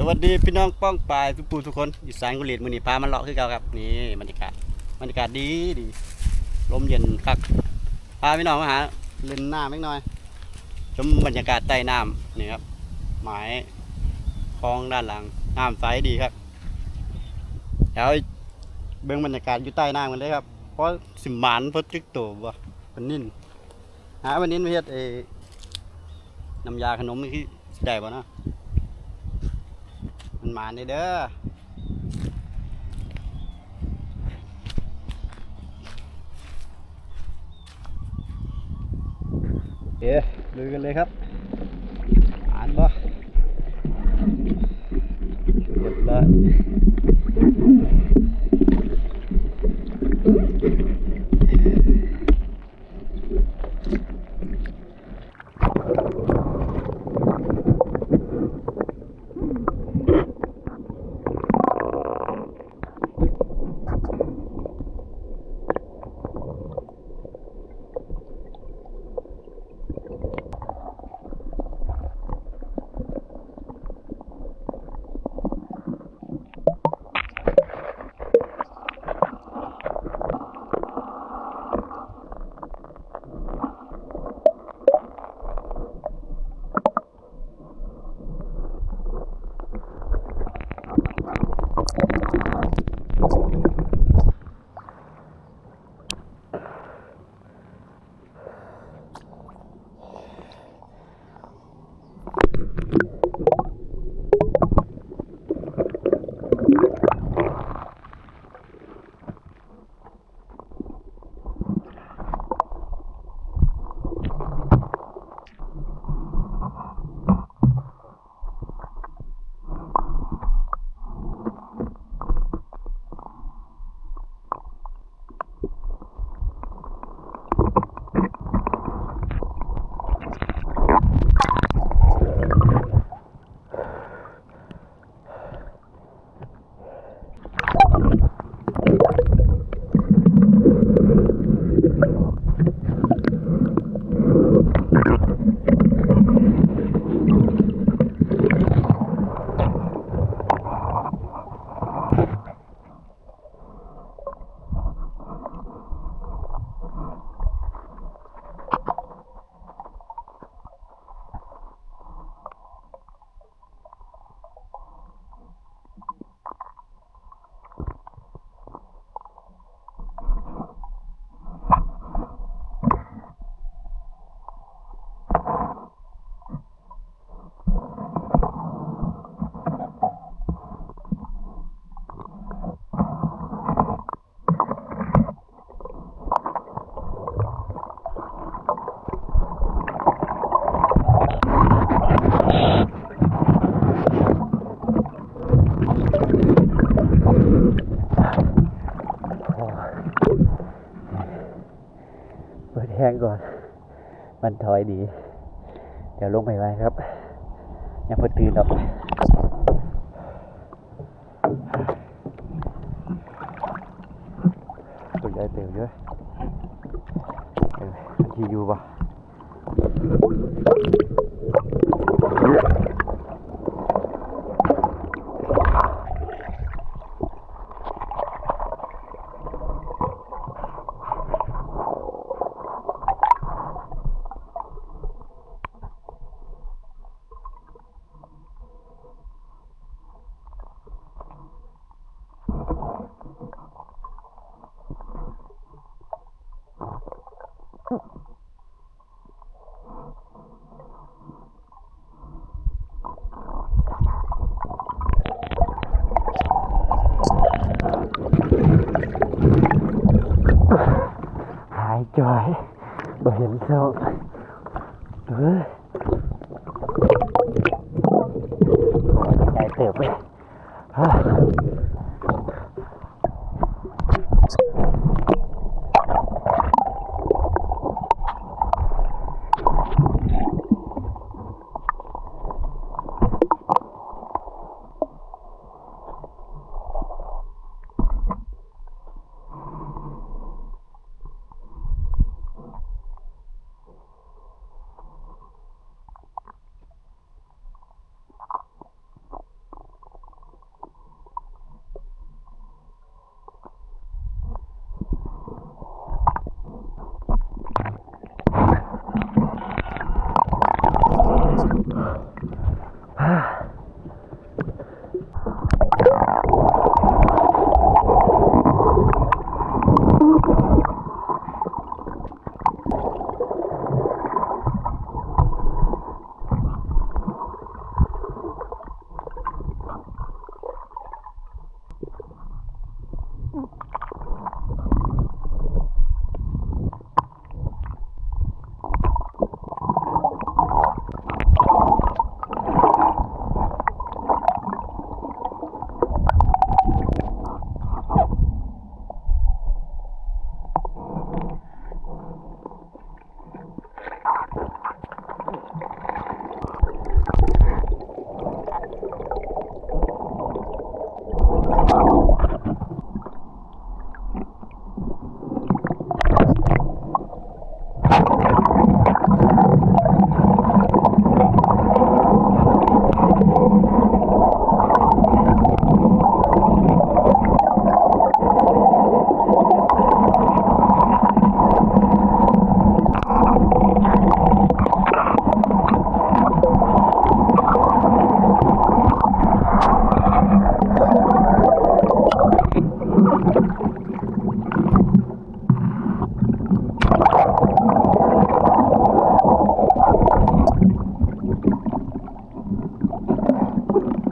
สวัสดีพี่น้องป้องปลายทุกผู้ทุกคนอีสานกุหลีดมือนีพามันเลาะคือเก่าครับนี่บรรยากาศดีลมเย็นคักพาพี่น้องมาหาเล่นน้ำเล็กน้อยชมบรรยากาศใต้น้ำนี่ครับหมายคลองด้านหลังน้ำใสดีครับเดี๋ยวเบื้องบรรยากาศอยู่ใต้น้ำกันเลยครับเพราะสิมหมานเพราะจึกโตบ่เป็นนิ่นหาวันนี้มาเฮ็ดน้ำยาขนมนี่คือได้บ่เนาะมันมาเด้อเอ๊ะลุยกันเลยครับอ่านบ่เรียบร้อยเปิดแห้งก่อนมันถอยดีเดี๋ยวลงไปไว้ครับยังพอตื่นหรอกตัวใหญ่เต็มเยอะที่อยู่ปะหายจอยบ่เห็นเศร้าใจเติบไป ด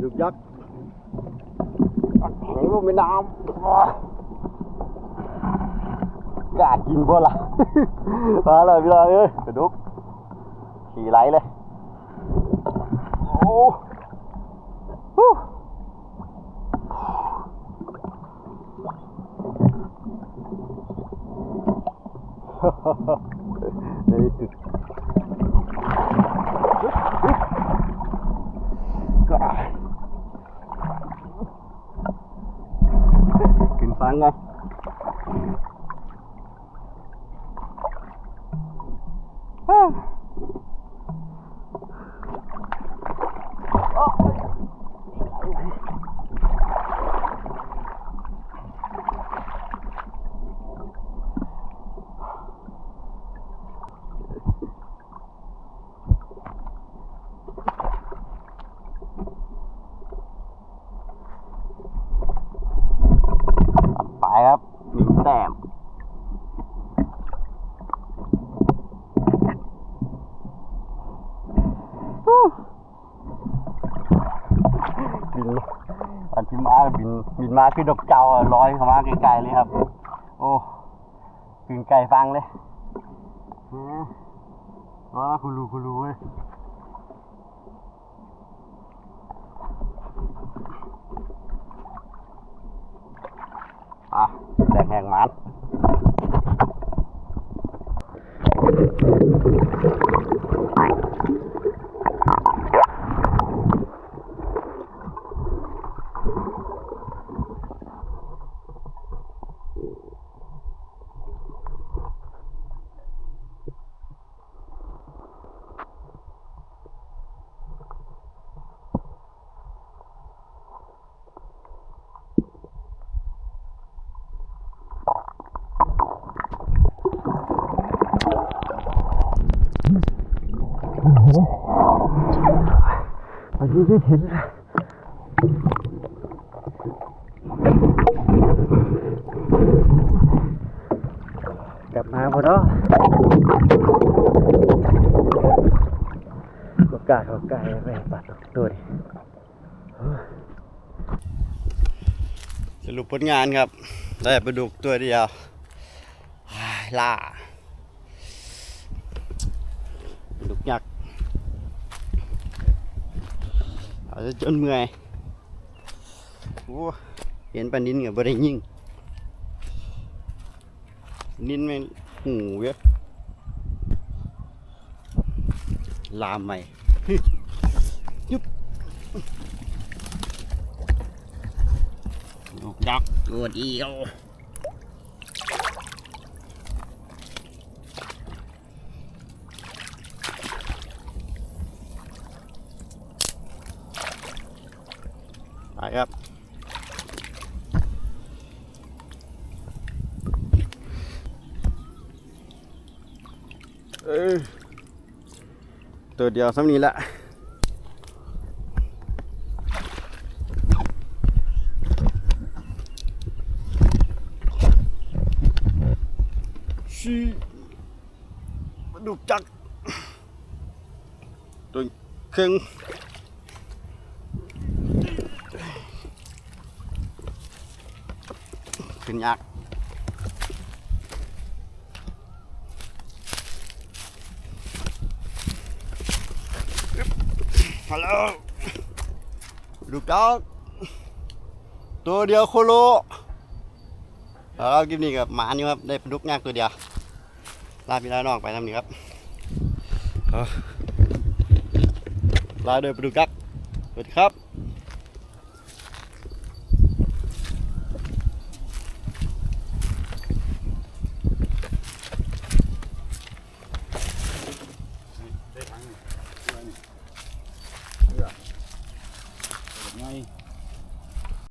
ุกยักษ์ลูกไม่น้ำกล้ากินบ่ล่ะ มาเลยพี่น้องเอ้ยกระดุกขี่ไหลเลยโอ้ในสุดขึ้นฟังไงไปครับมีแต้มบินตอนที่มาบินมาคือนกเจ้าลอยเข้ามาไกลๆเลยครับโอ้กึ่งไก่ฟังเลยอ๋อคุณรู้เว้ยแดงแหงมันวันนี้ที่เห็นกลับมาพอเนาะโอกาสไปปัดตัวดิสรุปผลงานครับได้ปลาดุกตัวเดียวล่าปลาดุกยักษ์เอาจนเมื่อยโอ้เห็นปลานิ้นกับปลาได้ยิ่งนิ้นไม่หูเยอะลามใหม่ยุบลูกยักษ์ตัวเดียวไปครับตัวเดียวซ้ำนี้ละชีปลาดุกจักตัวเครื่องขึ้นยากฮัลโหลลูกดอกตัวเดียวโคโลแล้วคลิปนี้กับหมานี่ครับได้ปลาดุกยากตัวเดียวลาพี่ลาน้องไปทำนี้ครับลาโดยปลาดุกยักษ์สวัสดีครับ